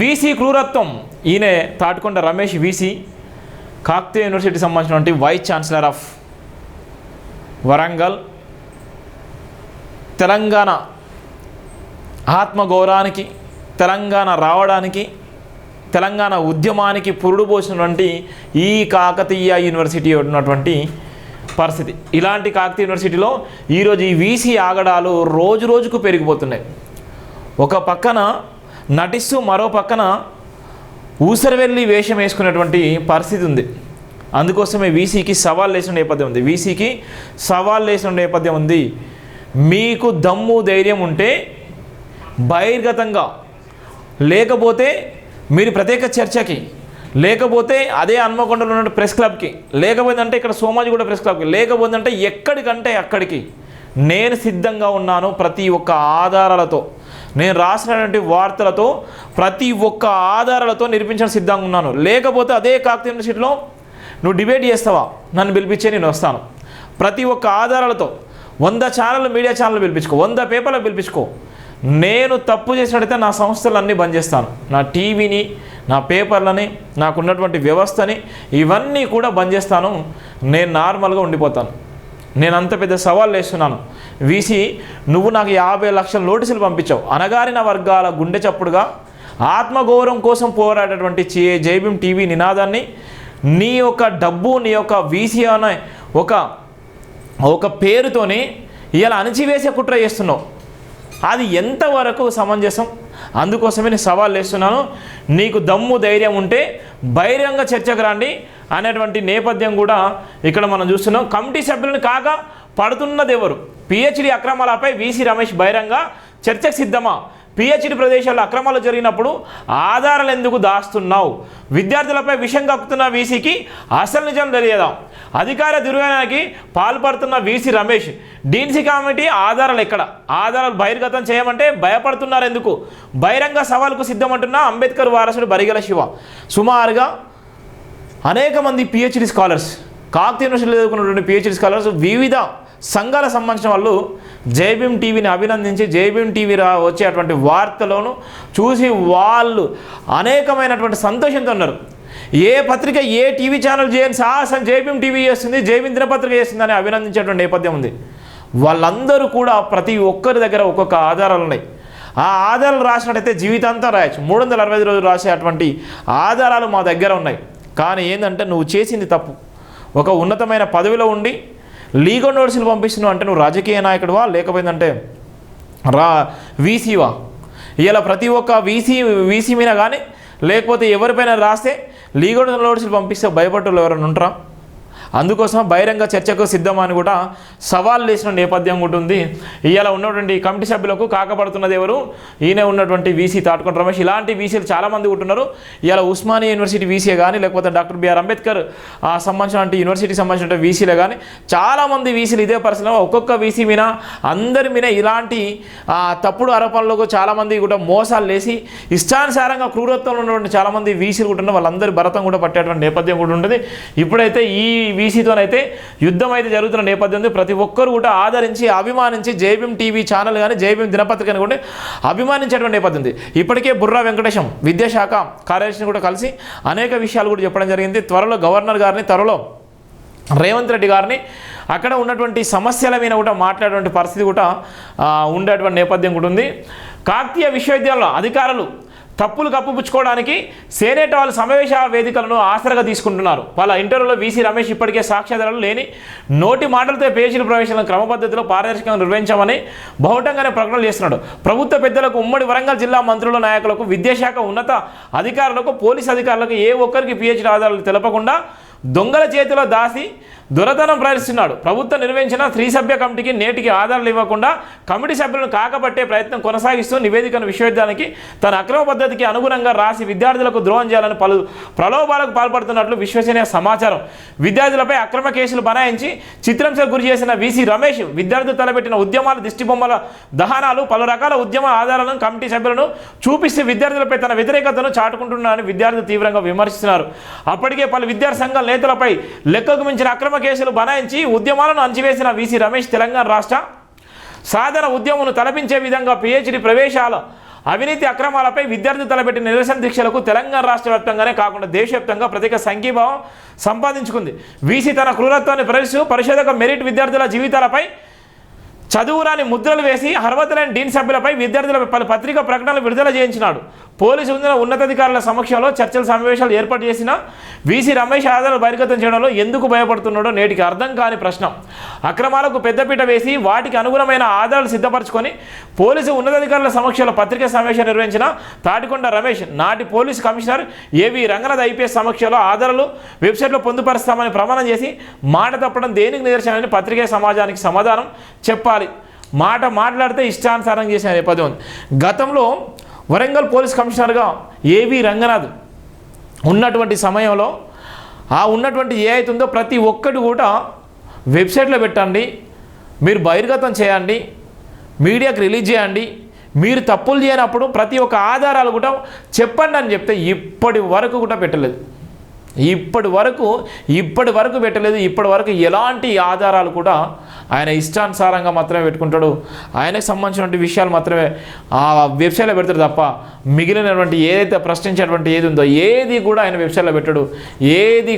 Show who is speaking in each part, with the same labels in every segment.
Speaker 1: VC క్రూరత్వం. ఈయన Tatikonda Ramesh VC, Kakatiya యూనివర్సిటీకి సంబంధించినటువంటి vice chancellor of Warangal. Telangana ఆత్మగౌరవానికి, తెలంగాణ రావడానికి, తెలంగాణ ఉద్యమానికి పురుడు పోసినటువంటి ఈ కాకతీయ యూనివర్సిటీ ఉన్నటువంటి పరిస్థితి. ఇలాంటి కాకతీయ యూనివర్సిటీలో ఈరోజు ఈ వీసీ ఆగడాలు రోజు రోజుకు పెరిగిపోతున్నాయి. ఒక పక్కన నటిస్తూ మరో పక్కన ఊసరవెల్లి వేషం వేసుకునేటువంటి పరిస్థితి ఉంది. అందుకోసమే వీసీకి సవాల్ వేసిన నేపథ్యం ఉంది. వీసీకి సవాల్ వేసిన నేపథ్యం ఉంది. మీకు దమ్ము ధైర్యం ఉంటే బహిర్గతంగా, లేకపోతే మీరు ప్రత్యేక చర్చకి, లేకపోతే అదే హన్మకొండలో ఉన్న ప్రెస్ క్లబ్కి, లేకపోతే అంటే ఇక్కడ సోమాజిగూడ ప్రెస్ క్లబ్కి, లేకపోతే అంటే ఎక్కడికంటే అక్కడికి నేను సిద్ధంగా ఉన్నాను. ప్రతి ఒక్క ఆధారాలతో, నేను రాసినటువంటి వార్తలతో, ప్రతి ఒక్క ఆధారాలతో నిరూపించడం సిద్ధంగా ఉన్నాను. లేకపోతే అదే కాకతీయ యూనివర్సిటీలో నువ్వు డిబేట్ చేస్తావా, నన్ను పిలిపించే నేను వస్తాను. ప్రతి ఒక్క ఆధారాలతో 100 ఛానళ్ళు, మీడియా ఛానళ్ళు పిలిపించుకో, 100 పేపర్లు పిలిపించుకో. నేను తప్పు చేసినట్టయితే నా సంస్థలన్నీ బంద్ చేస్తాను. నా టీవీని, నా పేపర్లని, నాకున్నటువంటి వ్యవస్థని ఇవన్నీ కూడా బంద్ చేస్తాను. నేను నార్మల్గా ఉండిపోతాను. నేను అంత పెద్ద సవాల్ వేస్తున్నాను. వీసీ, నువ్వు నాకు 50 లక్షల నోటీసులు పంపించావు. అనగారిన వర్గాల గుండె చప్పుడుగా ఆత్మగౌరవం కోసం పోరాడేటువంటి జైభీం టీవీ నినాదాన్ని నీ యొక్క డబ్బు, నీ యొక్క వీసీ అనే ఒక పేరుతోని ఇలా అణచివేసే కుట్ర చేస్తున్నావు. అది ఎంతవరకు సమంజసం? అందుకోసమే నేను సవాల్ వేస్తున్నాను. నీకు దమ్ము ధైర్యం ఉంటే బహిరంగ చర్చకు రండి అనేటువంటి నేపథ్యం కూడా ఇక్కడ మనం చూస్తున్నాం. కమిటీ సభ్యులను కాక పడుతున్నది ఎవరు? పిహెచ్డి అక్రమాలపై వీసీ రమేష్ బహిరంగ చర్చకు సిద్ధమా? పిహెచ్డి ప్రదేశాల్లో అక్రమాలు జరిగినప్పుడు ఆధారాలు ఎందుకు దాస్తున్నావు? విద్యార్థులపై విషం కక్కుతున్న వీసీకి అసలు నిజం తెలియదా? అధికార దుర్వినియోగానికి పాల్పడుతున్న వీసీ రమేష్, డీన్సీ కమిటీ ఆధారాలు ఎక్కడ? ఆధారాలు బహిర్గతం చేయమంటే భయపడుతున్నారు ఎందుకు? బహిరంగ సవాల్కు సిద్ధమంటున్న అంబేద్కర్ వారసుడు బరిగెల శివ. సుమారుగా అనేక మంది పిహెచ్డి స్కాలర్స్, కాకతీయ యూనివర్సిటీలో చదువుకున్నటువంటి పిహెచ్డి స్కాలర్స్, వివిధ సంఘాల సంబంధించిన వాళ్ళు జైభీం టీవీని అభినందించి, జైభీం టీవీ వచ్చేటువంటి వార్తలను చూసి వాళ్ళు అనేకమైనటువంటి సంతోషంతో ఉన్నారు. ఏ పత్రిక, ఏ టీవీ ఛానల్ చేయని సాహసం జైభీం టీవీ చేస్తుంది, జైభీం దినపత్రిక చేస్తుందని అభినందించేటువంటి నేపథ్యం ఉంది. వాళ్ళందరూ కూడా ప్రతి ఒక్కరి దగ్గర ఒక్కొక్క ఆధారాలు ఉన్నాయి. ఆ ఆధారాలు రాసినట్టయితే జీవితాంతం రాయొచ్చు. 365 రోజులు రాసేటువంటి ఆధారాలు మా దగ్గర ఉన్నాయి. కానీ ఏంటంటే నువ్వు చేసింది తప్పు. ఒక ఉన్నతమైన పదవిలో ఉండి లీగల్ నోటీసులు పంపిస్తున్నావు అంటే నువ్వు రాజకీయ నాయకుడివా, లేకపోయిందంటే వీసీవా? ఇలా ప్రతి ఒక్క వీసీ మీద కానీ, లేకపోతే ఎవరిపైన రాస్తే లీగల్ నోటీసులు పంపిస్తే భయపడ్డలు ఎవరైనా ఉంటారా? అందుకోసం బహిరంగ చర్చకు సిద్ధమని కూడా సవాల్ వేసిన నేపథ్యం కూడా ఉంది. ఇవాళ ఉన్నటువంటి కమిటీ సభ్యులకు కాకపడుతున్నది ఎవరు? ఈయన ఉన్నటువంటి వీసీ తాటికొండ రమేష్. ఇలాంటి వీసీలు చాలామంది ఉంటున్నారు. ఇవాళ ఉస్మానియా యూనివర్సిటీ వీసీ కానీ, లేకపోతే డాక్టర్ బిఆర్ అంబేద్కర్ సంబంధించిన యూనివర్సిటీకి సంబంధించిన వీసీలే కానీ చాలామంది వీసీలు ఇదే పరిస్థితిలో ఒక్కొక్క వీసీ మీద, అందరి మీద ఇలాంటి తప్పుడు ఆరోపణలకు చాలామంది కూడా మోసాలు వేసి ఇష్టానుసారంగా క్రూరత్వంలో ఉన్నటువంటి చాలామంది వీసీలు కూడా ఉన్నారు. వాళ్ళందరి భరతం కూడా పట్టేటువంటి నేపథ్యం కూడా ఉంటుంది. ఇప్పుడైతే ఈ వీసీతోనైతే యుద్ధం అయితే జరుగుతున్న నేపథ్యం ఉంది. ప్రతి ఒక్కరు కూడా ఆదరించి, అభిమానించి జైభీం టీవీ ఛానల్ కానీ, జైభీం దినపత్రికని కూడా అభిమానించేటువంటి నేపథ్యం ఉంది. ఇప్పటికే బుర్రా వెంకటేశం విద్యాశాఖ కార్యదర్శిని కూడా కలిసి అనేక విషయాలు కూడా చెప్పడం జరిగింది. త్వరలో గవర్నర్ గారిని, త్వరలో రేవంత్ రెడ్డి గారిని అక్కడ ఉన్నటువంటి సమస్యల మీద కూడా మాట్లాడేటువంటి పరిస్థితి కూడా ఉండేటువంటి నేపథ్యం కూడా ఉంది. కాకతీయ విశ్వవిద్యాలయంలో అధికారులు తప్పులు కప్పుపుచ్చుకోవడానికి సేనేట్ వాళ్ళు సమావేశ వేదికలను ఆసరగా తీసుకుంటున్నారు. వాళ్ళ ఇంటర్వ్యూలో వీసీ రమేష్ ఇప్పటికే సాక్ష్యాధారాలు లేని నోటి మాటలతో పిహెచ్డి ప్రవేశాలను క్రమపద్ధతిలో పారదర్శకంగా నిర్వహించామని బహుటంగానే ప్రకటనలు చేస్తున్నాడు. ప్రభుత్వ పెద్దలకు, ఉమ్మడి వరంగల్ జిల్లా మంత్రుల, నాయకులకు, విద్యాశాఖ ఉన్నత అధికారులకు, పోలీసు అధికారులకు ఏ ఒక్కరికి పిహెచ్డి ఆధారాలు తెలపకుండా దొంగల చేతిలో దాసి దురదనం ప్రదర్శిస్తున్నాడు. ప్రభుత్వం నిర్వహించిన త్రిసభ్య కమిటీకి నేటికి ఆధారాలు ఇవ్వకుండా కమిటీ సభ్యులను కాకపట్టే ప్రయత్నం కొనసాగిస్తూ నివేదికను విశ్వవిద్యాలయానికి తన అక్రమ పద్ధతికి అనుగుణంగా రాసి విద్యార్థులకు ద్రోహం చేయాలని పలు ప్రలోభాలకు పాల్పడుతున్నట్లు విశ్వసనీయ సమాచారం. విద్యార్థులపై అక్రమ కేసులు బనాయించి చిత్రహింసకు గురి చేసిన వీసీ రమేష్ విద్యార్థులు తలపెట్టిన ఉద్యమాలు, దిష్టిబొమ్మల దహనాలు, పలు రకాల ఉద్యమ ఆధారాలను కమిటీ సభ్యులను చూపిస్తూ విద్యార్థులపై తన వ్యతిరేకతను చాటుకుంటున్నారని విద్యార్థులు తీవ్రంగా విమర్శిస్తున్నారు. అప్పటికే పలు విద్యార్థి సంఘాల నేతలపై లెక్కకు మించిన అక్రమ కేసులు బనాయించి ఉద్యమాలను అంచివేసిన వీసీ రమేష్ తెలంగాణ రాష్ట్ర సాధన ఉద్యమం తలపించే విధంగా పిహెచ్డి ప్రవేశాల అవినీతి అక్రమాలపై విద్యార్థులు తలపెట్టిన నిరసన దీక్షలకు తెలంగాణ రాష్ట్ర వ్యాప్తంగానే కాకుండా దేశవ్యాప్తంగా ప్రత్యేక సంఘీభావం సంపాదించుకుంది. వీసీ తన క్రూరత్వాన్ని ప్రదర్శిస్తూ పరిశోధక మెరిట్ విద్యార్థుల జీవితాలపై చదువురాని ముద్రలు వేసి అర్హత లేని డీన్ సభ్యులపై విద్యార్థులపై పలు పత్రికా ప్రకటనలు విడుదల చేయించినాడు. పోలీసు ఉన్నతాధికారుల సమక్షంలో చర్చల సమావేశాలు ఏర్పాటు చేసిన వీసీ రమేష్ ఆధారాలు బహిర్గతం చేయడంలో ఎందుకు భయపడుతున్నాడో నేటికి అర్థం కాని ప్రశ్న. అక్రమాలకు పెద్దపీట వేసి వాటికి అనుగుణమైన ఆధారాలు సిద్ధపరచుకొని పోలీసు ఉన్నతాధికారుల సమక్షంలో పత్రికా సమావేశం నిర్వహించిన తాటికొండ రమేష్ నాటి పోలీసు కమిషనర్ ఏవి రంగనాథ్ ఐపీఎస్ సమక్షంలో ఆధారాలు వెబ్సైట్లో పొందుపరుస్తామని ప్రమాణం చేసి మాట తప్పడం దేనికి నిదర్శనమని పత్రికా సమాజానికి సమాధానం చెప్పాలి. మాట్లాడితే ఇష్టానుసారం చేసిన నేపథ్యం ఉంది. గతంలో వరంగల్ పోలీస్ కమిషనర్గా ఏవి రంగనాథ్ ఉన్నటువంటి సమయంలో ఉన్నటువంటి ఏ అవుతుందో ప్రతి ఒక్కటి కూడా వెబ్సైట్లో పెట్టండి, మీరు బహిర్గతం చేయండి, మీడియాకి రిలీజ్ చేయండి, మీరు తప్పులు చేయనప్పుడు ప్రతి ఒక్క ఆధారాలు కూడా చెప్పండి అని చెప్తే ఇప్పటి వరకు కూడా పెట్టలేదు. ఇప్పటి వరకు పెట్టలేదు. ఇప్పటి వరకు ఎలాంటి ఆధారాలు కూడా ఆయన ఇష్టానుసారంగా మాత్రమే పెట్టుకుంటాడు. ఆయనకు సంబంధించినటువంటి విషయాలు మాత్రమే ఆ వెబ్సైట్లో పెడతాడు తప్ప మిగిలినటువంటి ఏదైతే ప్రశ్నించేటువంటి ఏది ఉందో ఏది కూడా ఆయన వెబ్సైట్లో పెట్టడు. ఏది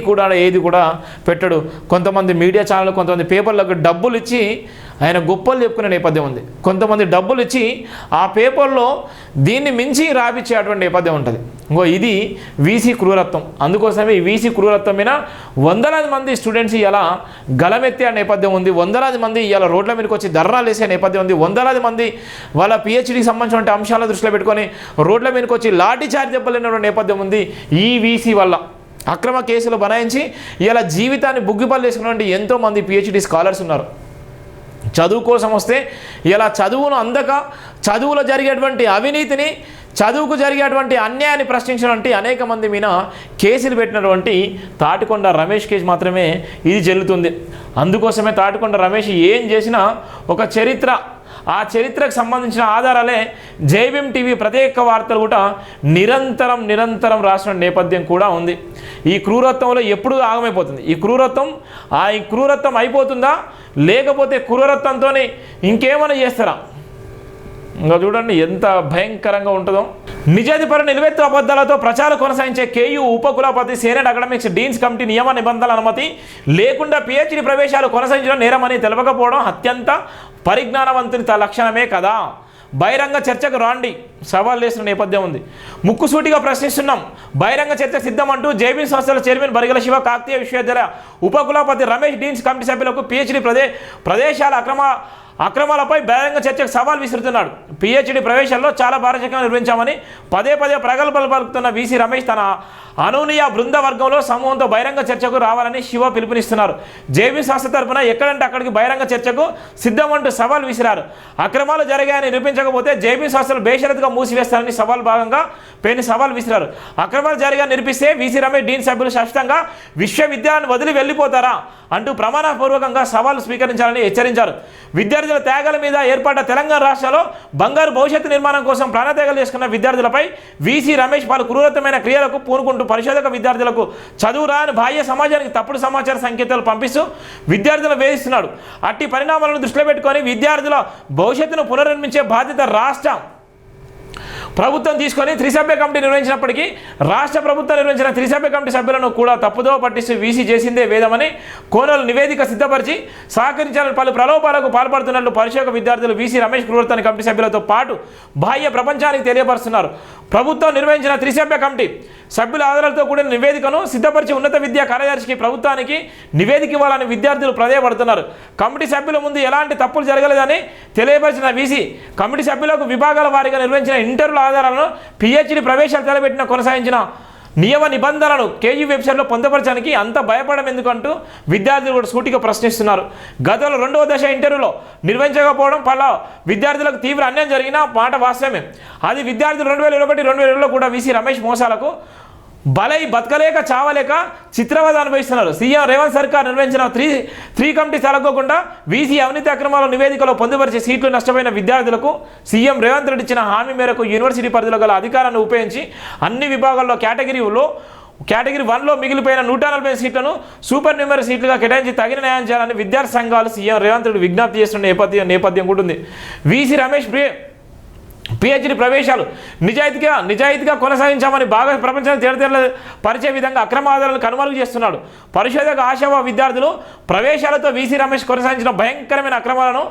Speaker 1: కూడా పెట్టడు. కొంతమంది మీడియా ఛానల్, కొంతమంది పేపర్లకు డబ్బులు ఇచ్చి ఆయన గొప్పలు చెప్పుకునే నేపథ్యం ఉంది. కొంతమంది డబ్బులు ఇచ్చి ఆ పేపర్లో దీన్ని మించి రాపిచ్చేటువంటి నేపథ్యం ఉంటుంది. ఇది వీసీ క్రూరత్వం. అందుకోసమే ఈ వీసీ క్రూరత్వం మీద వందలాది మంది స్టూడెంట్స్ ఇలా గలమెత్తే నేపథ్యం ఉంది. వందలాది మంది ఇలా రోడ్ల మీదకి వచ్చి ధర్నాలు వేసే నేపథ్యం ఉంది. వందలాది మంది వాళ్ళ పిహెచ్డీకి సంబంధించిన అంశాలను దృష్టిలో పెట్టుకొని రోడ్ల మీదకి వచ్చి లాఠీ చార్జ్ దెబ్బలేని నేపథ్యం ఉంది. ఈ వీసీ వల్ల అక్రమ కేసులు బనాయించి ఇలా జీవితాన్ని బుగ్గిపల్లి వేసుకున్నటువంటి ఎంతోమంది పిహెచ్డీ స్కాలర్స్ ఉన్నారు. చదువు కోసం వస్తే ఇలా చదువును అందక చదువులో జరిగేటువంటి అవినీతిని, చదువుకు జరిగేటువంటి అన్యాయాన్ని ప్రశ్నించినటువంటి అనేక మంది మీద కేసులు పెట్టినటువంటి తాటికొండ రమేష్ కేసు మాత్రమే ఇది చెల్లుతుంది. అందుకోసమే తాటికొండ రమేష్ ఏం చేసినా ఒక చరిత్ర, ఆ చరిత్రకు సంబంధించిన ఆధారాలే జైభీం టీవీ ప్రత్యేక వార్తలు కూడా నిరంతరం రాసిన నేపథ్యం కూడా ఉంది. ఈ క్రూరత్వంలో ఎప్పుడు ఆగమైపోతుంది. ఈ క్రూరత్వం అయిపోతుందా, లేకపోతే క్రూరత్వంతో ఇంకేమైనా చేస్తారా? ఇంకా చూడండి ఎంత భయంకరంగా ఉంటుందో. నిజాధిపర నిలువెత్తు అబద్ధాలతో ప్రచారం కొనసాగించే కేయూ ఉపకులపతి సీనియర్ అకాడమిక్స్ డీన్స్ కమిటీ నియమ నిబంధనల అనుమతి లేకుండా పిహెచ్డీ ప్రవేశాలు కొనసాగించడం నేరమని తెలపకపోవడం అత్యంత పరిజ్ఞానవంతుని లక్షణమే కదా. బహిరంగ చర్చకు రాండి సవాల్ చేసిన నేపథ్యం ఉంది. ముక్కుసూటిగా ప్రశ్నిస్తున్నాం, బహిరంగ చర్చకు సిద్ధమంటూ జైభీం సంస్థల చైర్మన్ బరిగల శివ కాకతీయ విశ్వవిద్యాలయ ఉపకులపతి రమేష్ డీన్స్ కమిటీ సభ్యులకు పిహెచ్డీ ప్రదేశాల అక్రమాలపై బహిరంగ చర్చకు సవాల్ విసురుతున్నాడు. పిహెచ్డీ ప్రవేశాల్లో చాలా పారదర్శకంగా నిర్వహించామని పదే ప్రగల్భాలు పలుకుతున్న వీసీ రమేష్ తన అనూనియ బృంద వర్గంలో సమూహంతో బహిరంగ చర్చకు రావాలని శివ పిలుపునిస్తున్నారు. జేబీ సంస్థ తరఫున ఎక్కడంటే అక్కడికి బహిరంగ చర్చకు సిద్ధమంటూ సవాల్ విసిరారు. అక్రమాలు జరిగాయని నిరూపించకపోతే జేబీ సంస్థలు బేషరతుగా మూసివేస్తారని సవాల్ విసిరారు. అక్రమాలు జరిగాయని నిరూపిస్తే వీసీ రమేష్ డీన్ సభ్యులు శాశ్వతంగా విశ్వవిద్యాలయాన్ని వదిలి వెళ్ళిపోతారా అంటూ ప్రమాణపూర్వకంగా సవాలు స్వీకరించాలని హెచ్చరించారు. విద్యార్థుల త్యాగాల మీద ఏర్పడ్డ తెలంగాణ రాష్ట్రంలో బంగారు భవిష్యత్తు నిర్మాణం కోసం ప్రాణత్యాగాలు చేసుకున్న విద్యార్థులపై వీసీ రమేష్ పలు క్రూరతమైన క్రియలకు పూనుకుంటూ పరిశోధక విద్యార్థులకు చదువు రాని బాహ్య సమాజానికి తప్పుడు సమాచార సంకేతాలు పంపిస్తూ విద్యార్థులను వేధిస్తున్నాడు. అట్టి పరిణామాలను దృష్టిలో పెట్టుకొని విద్యార్థుల భవిష్యత్తును పునర్నిర్మించే బాధ్యత రాష్ట్ర ప్రభుత్వం తీసుకొని త్రిసభ్య కమిటీ నిర్వహించినప్పటికీ రాష్ట్ర ప్రభుత్వం నిర్వహించిన త్రిసభ్య కమిటీ సభ్యులను కూడా తప్పుదో పట్టిస్తూ వీసీ చేసిందే వేదమని కోనలు నివేదిక సిద్ధపరిచి సహకరించాలని పలు ప్రలోభాలకు పాల్పడుతున్నట్లు పరిశోధక విద్యార్థులు వీసీ రమేష్ క్రూరత్వాన్ని కమిటీ సభ్యులతో పాటు బాహ్య ప్రపంచానికి తెలియపరుస్తున్నారు. ప్రభుత్వం నిర్వహించిన త్రిసభ్య కమిటీ సభ్యుల ఆధారాలతో కూడిన నివేదికను సిద్ధపరిచి ఉన్నత విద్యా కార్యదర్శికి ప్రభుత్వానికి నివేదిక ఇవ్వాలని విద్యార్థులు ప్రాధేయపడుతున్నారు. కమిటీ సభ్యుల ముందు ఎలాంటి తప్పులు జరగలేదని తెలియపరిచిన వీసీ కమిటీ సభ్యులకు విభాగాల వారీగా నిర్వహించిన ఇంటర్వ్యూల ఆధారాలను పిహెచ్డీ ప్రవేశాలు తలపెట్టిన కొనసాగించిన నియమ నిబంధనలను కేయూ వెబ్సైట్లో పొందపరచడానికి అంత భయపడడం ఎందుకంటూ విద్యార్థులు కూడా సూటిగా ప్రశ్నిస్తున్నారు. గతంలో 2వ దశ ఇంటర్వ్యూలో నిర్వహించకపోవడం వల్ల విద్యార్థులకు తీవ్ర అన్యాయం జరిగిన మాట వాస్తవమే. అది విద్యార్థులు 2021-2022లో కూడా వీసీ రమేష్ మోసాలకు బలై బతకలేక చావలేక చిత్రవద అనుభవిస్తున్నారు. సీఎం రేవంత్ సర్కార్ నిర్వహించిన త్రీ కమిటీ తలకోకుండా వీసీ అవినీతి అక్రమాల నివేదికలో పొందుపరిచే సీట్లు నష్టపోయిన విద్యార్థులకు సీఎం రేవంత్ రెడ్డి ఇచ్చిన హామీ మేరకు యూనివర్సిటీ పరిధిలో గల అధికారాన్ని ఉపయోగించి అన్ని విభాగాల్లో కేటగిరీ 1లో మిగిలిపోయిన 140 సీట్లను సూపర్ న్యూమరీ సీట్లుగా కేటాయించి తగిన న్యాయం చేయాలని విద్యార్థి సంఘాలు సీఎం రేవంత్ రెడ్డి విజ్ఞప్తి చేస్తున్న నేపథ్యం కూడా ఉంది. వీసీ రమేష్ పిహెచ్డి ప్రవేశాలు నిజాయితీగా కొనసాగించామని బాగా ప్రపంచాన్ని తేడతెల్ల పరిచే విధంగా అక్రమ ఆధారాలను కనుమరుగు చేస్తున్నాడు. పరిశోధక ఆశావా విద్యార్థులు ప్రవేశాలతో వీసీ రమేష్ కొనసాగించిన భయంకరమైన అక్రమాలను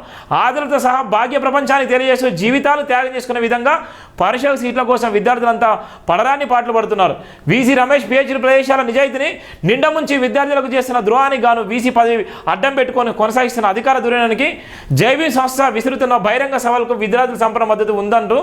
Speaker 1: ఆధారాలతో సహా భాగ్య ప్రపంచానికి తెలియజేస్తూ జీవితాలు త్యాగం చేసుకునే విధంగా పరిశోధక సీట్ల కోసం విద్యార్థులంతా పడరాని పాటలు పడుతున్నారు. వీసీ రమేష్ పిహెచ్డి ప్రవేశాల నిజాయితీని నిండముంచి విద్యార్థులకు చేస్తున్న ద్రోహానికి గాను వీసీ పదవి అడ్డం పెట్టుకొని కొనసాగిస్తున్న అధికార దుర్వినియోగానికి జైబీ సంస్థ విసురుతున్న బహిరంగ సవాలుకు విద్యార్థుల సంపూర్ణ మద్దతు ఉందంటూ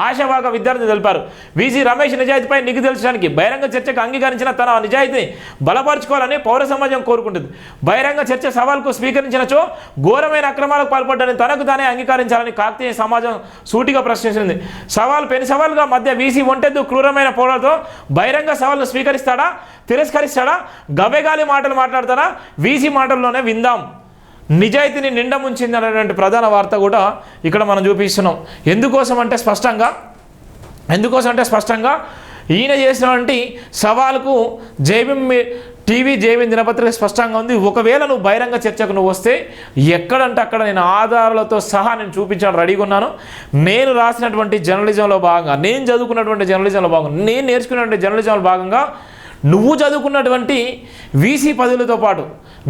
Speaker 1: ఆశావాహక విద్యార్థులు తెలిపారు. వీసీ రమేష్ నిజాయితీపై నిగ్గు తెలుసడానికి బహిరంగ చర్చకు అంగీకరించిన తన నిజాయితీని బలపరుచుకోవాలని పౌర సమాజం కోరుకుంటుంది. బహిరంగ చర్చ సవాల్కు స్వీకరించినచో ఘోరమైన అక్రమాలకు పాల్పడ్డారని తనకు తానే అంగీకరించాలని కాకతీయ సమాజం సూటిగా ప్రశ్నించింది. పెను సవాలుగా మధ్య వీసీ ఒంటెద్దు క్రూరమైన పోరాటంతో బహిరంగ సవాల్ను స్వీకరిస్తాడా, తిరస్కరిస్తాడా, గవ్వెగాలి మాటలు మాట్లాడతాడా? వీసీ మాటల్లోనే విందాం. నిజాయితీని నిండముంచింది అనేటువంటి ప్రధాన వార్త కూడా ఇక్కడ మనం చూపిస్తున్నాం. ఎందుకోసం అంటే స్పష్టంగా ఈయన చేసినటువంటి సవాలుకు జైభీం టీవీ జైభీం దినపత్రిక స్పష్టంగా ఉంది. ఒకవేళ నువ్వు బహిరంగ చర్చకు నువ్వు వస్తే ఎక్కడంటే అక్కడ నేను ఆధారాలతో సహా నేను చూపించడం రెడీగా ఉన్నాను. నేను రాసినటువంటి జర్నలిజంలో భాగంగా, నేను చదువుకున్నటువంటి జర్నలిజంలో భాగంగా, నేను నేర్చుకున్నటువంటి జర్నలిజంలో భాగంగా నువ్వు చదువుకున్నటువంటి వీసీ పదవులతో పాటు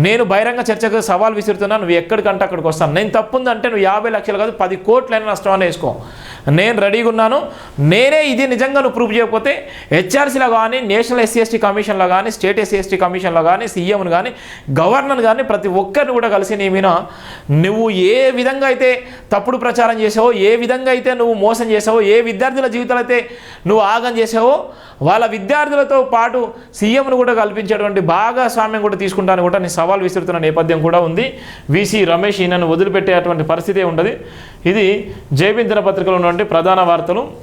Speaker 1: నేను బహిరంగ చర్చకు సవాల్ విసురుతున్నా. నువ్వు ఎక్కడికంటే అక్కడికి వస్తాను. నేను తప్పుందంటే నువ్వు 50 లక్షలు కాదు 10 కోట్లైనా నష్టం అని వేసుకో. నేను రెడీగా ఉన్నాను. నేనే ఇది నిజంగా నువ్వు ప్రూవ్ చేయకపోతే హెచ్ఆర్సీలో కానీ, నేషనల్ ఎస్సీ కమిషన్లో కానీ, స్టేట్ ఎస్సీ కమిషన్లో కానీ, సీఎంను కానీ, గవర్నర్ కానీ ప్రతి ఒక్కరిని కూడా కలిసి నీ మీద నువ్వు ఏ విధంగా అయితే తప్పుడు ప్రచారం చేసావో, ఏ విధంగా అయితే నువ్వు మోసం చేసావో, ఏ విద్యార్థుల జీవితాలు అయితే నువ్వు ఆగం చేసావో వాళ్ళ విద్యార్థులతో పాటు సీఎంను కూడా కల్పించేటువంటి భాగస్వామ్యం కూడా తీసుకుంటాను కూడా నేను సవాల్ విసురుతున్న నేపథ్యం కూడా ఉంది. వీసీ రమేష్ ఈయనను వదిలిపెట్టేటువంటి పరిస్థితే ఉండదు. ఇది జైభీం దినపత్రికలో ఉన్నటువంటి ప్రధాన వార్తలు.